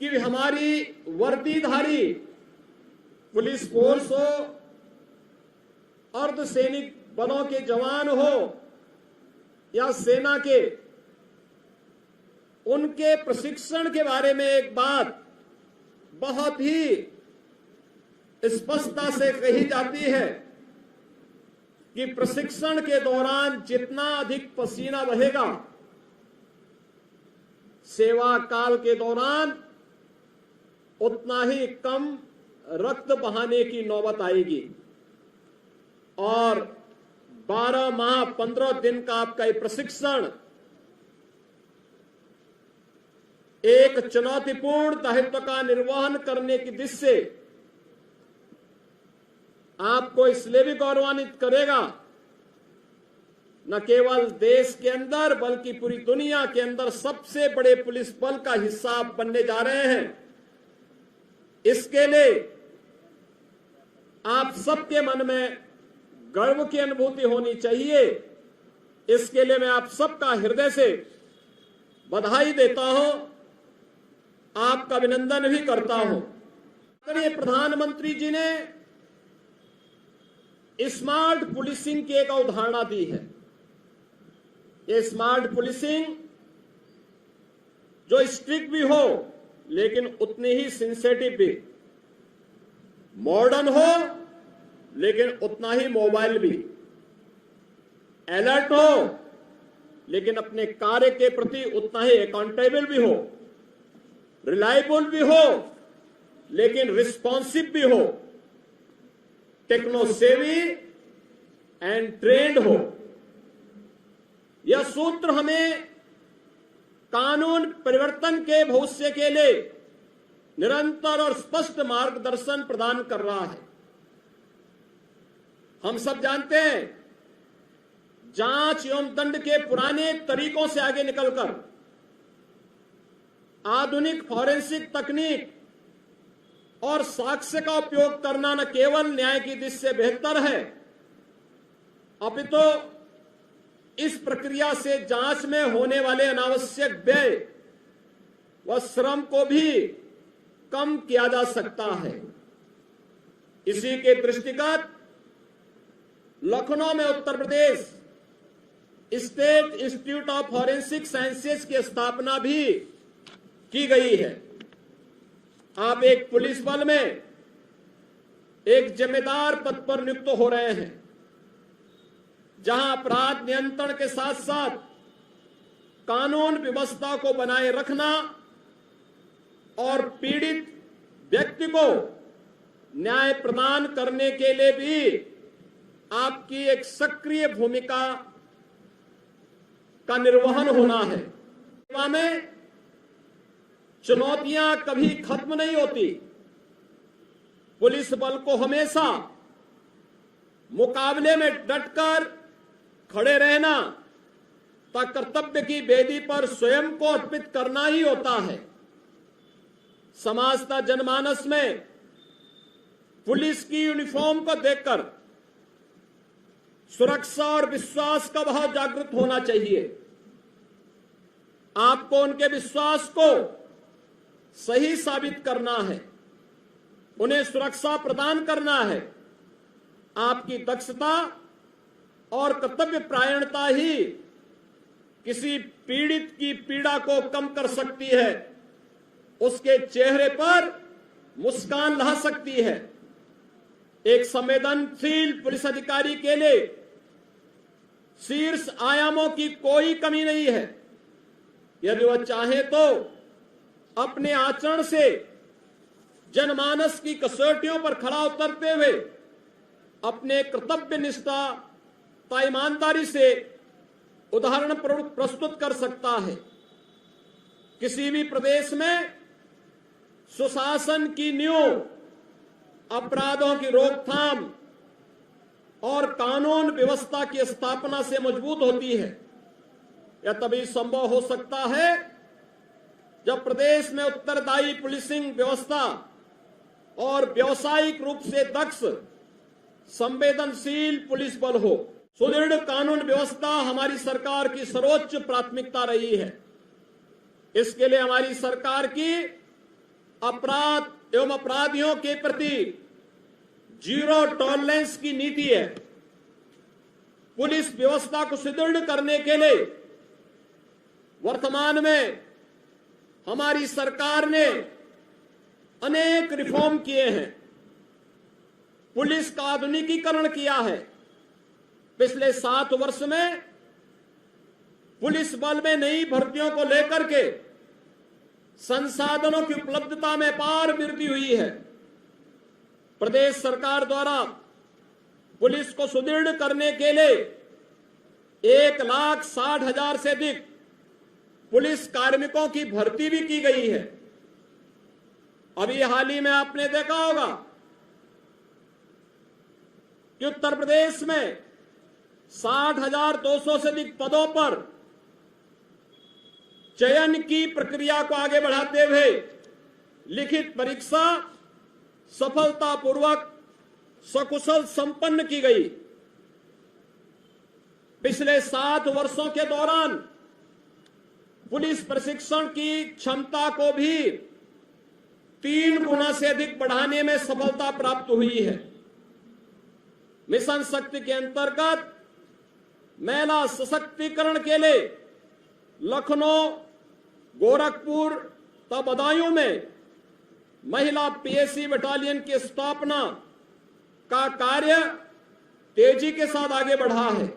कि हमारी वर्दीधारी पुलिस फोर्स हो, अर्धसैनिक बलों के जवान हो या सेना के, उनके प्रशिक्षण के बारे में एक बात बहुत ही स्पष्टता से कही जाती है कि प्रशिक्षण के दौरान जितना अधिक पसीना बहेगा, सेवा काल के दौरान उतना ही कम रक्त बहाने की नौबत आएगी। और 12 माह 15 दिन का आपका ये प्रशिक्षण एक चुनौतीपूर्ण दायित्व का निर्वहन करने की दिशा से आपको इसलिए भी गौरवान्वित करेगा, न केवल देश के अंदर बल्कि पूरी दुनिया के अंदर सबसे बड़े पुलिस बल का हिस्सा आप बनने जा रहे हैं। इसके लिए आप सबके मन में गर्व की अनुभूति होनी चाहिए। इसके लिए मैं आप सबका हृदय से बधाई देता हूं, आपका अभिनंदन भी करता हूं। प्रधानमंत्री जी ने स्मार्ट पुलिसिंग की एक अवधारणा दी है। ये स्मार्ट पुलिसिंग जो स्ट्रिक्ट भी हो लेकिन उतनी ही सेंसिटिव भी, मॉडर्न हो लेकिन उतना ही मोबाइल भी, अलर्ट हो लेकिन अपने कार्य के प्रति उतना ही अकाउंटेबल भी हो, रिलायबल भी हो लेकिन रिस्पॉन्सिव भी हो, टेक्नो सेवी एंड ट्रेंड हो। यह सूत्र हमें कानून परिवर्तन के भविष्य के लिए निरंतर और स्पष्ट मार्गदर्शन प्रदान कर रहा है। हम सब जानते हैं, जांच एवं दंड के पुराने तरीकों से आगे निकलकर आधुनिक फॉरेंसिक तकनीक और साक्ष्य का उपयोग करना न केवल न्याय की दृष्टि से बेहतर है, अपितु इस प्रक्रिया से जांच में होने वाले अनावश्यक व्यय व श्रम को भी कम किया जा सकता है। इसी के दृष्टिगत लखनऊ में Uttar Pradesh state institute of forensic sciences की स्थापना भी की गई है। आप एक पुलिस बल में एक जिम्मेदार पद पर नियुक्त हो रहे हैं, जहां अपराध नियंत्रण के साथ साथ कानून व्यवस्था को बनाए रखना और पीड़ित व्यक्ति को न्याय प्रदान करने के लिए भी आपकी एक सक्रिय भूमिका का निर्वहन होना है। सेवा में चुनौतियां कभी खत्म नहीं होती। पुलिस बल को हमेशा मुकाबले में डटकर खड़े रहना तथा कर्तव्य की वेदी पर स्वयं को अर्पित करना ही होता है। समाज का जनमानस में पुलिस की यूनिफॉर्म को देखकर सुरक्षा और विश्वास का भाव जागृत होना चाहिए। आपको उनके विश्वास को सही साबित करना है, उन्हें सुरक्षा प्रदान करना है। आपकी दक्षता और कर्तव्य परायणता ही किसी पीड़ित की पीड़ा को कम कर सकती है, उसके चेहरे पर मुस्कान ला सकती है। एक संवेदनशील पुलिस अधिकारी के लिए शीर्ष आयामों की कोई कमी नहीं है। यदि वह चाहे तो अपने आचरण से जनमानस की कसौटियों पर खड़ा उतरते हुए अपने कर्तव्य निष्ठा तथा ईमानदारी से उदाहरण प्रस्तुत कर सकता है। किसी भी प्रदेश में सुशासन की नींव अपराधों की रोकथाम और कानून व्यवस्था की स्थापना से मजबूत होती है। यह तभी संभव हो सकता है जब प्रदेश में उत्तरदायी पुलिसिंग व्यवस्था और व्यावसायिक रूप से दक्ष संवेदनशील पुलिस बल हो। सुदृढ़ कानून व्यवस्था हमारी सरकार की सर्वोच्च प्राथमिकता रही है। इसके लिए हमारी सरकार की अपराध एवं अपराधियों के प्रति जीरो टॉलरेंस की नीति है। पुलिस व्यवस्था को सुदृढ़ करने के लिए वर्तमान में हमारी सरकार ने अनेक रिफॉर्म किए हैं। पुलिस का आधुनिकीकरण किया है। पिछले 7 वर्ष में पुलिस बल में नई भर्तियों को लेकर के संसाधनों की उपलब्धता में अपार वृद्धि हुई है। प्रदेश सरकार द्वारा पुलिस को सुदृढ़ करने के लिए 1,60,000 से अधिक पुलिस कार्मिकों की भर्ती भी की गई है। अभी हाल ही में आपने देखा होगा कि उत्तर प्रदेश में 60,200 से अधिक पदों पर चयन की प्रक्रिया को आगे बढ़ाते हुए लिखित परीक्षा सफलतापूर्वक सकुशल संपन्न की गई। पिछले 7 वर्षों के दौरान पुलिस प्रशिक्षण की क्षमता को भी 3 गुना से अधिक बढ़ाने में सफलता प्राप्त हुई है। मिशन शक्ति के अंतर्गत महिला सशक्तिकरण के लिए लखनऊ, गोरखपुर तथा बदायूं में महिला पीएसी बटालियन की स्थापना का कार्य तेजी के साथ आगे बढ़ा है।